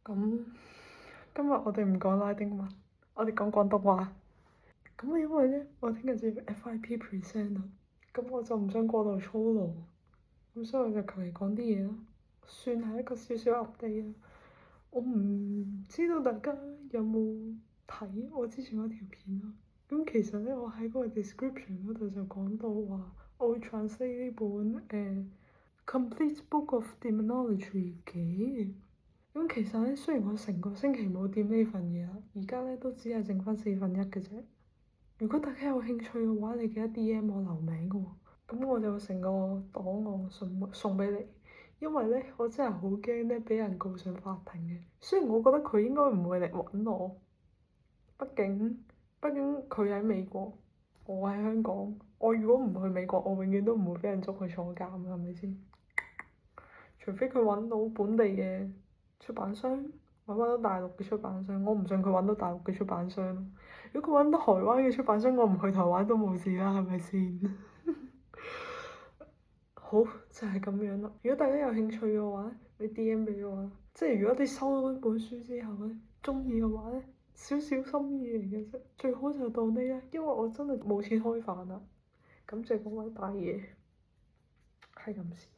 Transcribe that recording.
咁今日我哋唔講拉丁文，我哋講廣東話。咁啊，因為咧，我聽日就要 FYP present 啦，咁我就唔想過度粗魯，咁所以我就求其講啲嘢啦，算係一個少少 update 啊。我唔知道大家有冇睇我之前嗰條片啊？咁其實咧，我喺嗰個 description 嗰度就講到話，我會 translate 呢本Complete Book of Demonology 嘅。咁其實咧，雖然我成個星期冇掂呢份嘢啦，而家咧都只係剩翻1/4嘅啫。如果大家有興趣嘅話，你記得 DM 我留名嘅喎，咁我就成個檔案送俾你。因為咧，我真係好驚咧，俾人告上法庭嘅。雖然我覺得佢應該唔會嚟揾我，畢竟佢喺美國，我喺香港。我如果唔去美國，我永遠都唔會俾人捉去坐監，係咪先？除非佢揾到本地嘅出版商，揾到大陸嘅出版商，我唔信佢揾到大陸嘅出版商。如果佢揾到台灣嘅出版商，我唔去台灣都冇事啦，係咪先？好，就係咁樣啦。如果大家有興趣嘅話，你 DM 俾我啦。即係如果你收到呢本書之後咧，中意嘅話咧，少少心意嚟嘅啫，最好就到呢啦，因為我真係冇錢開飯啦。感謝各位大爺，係咁先。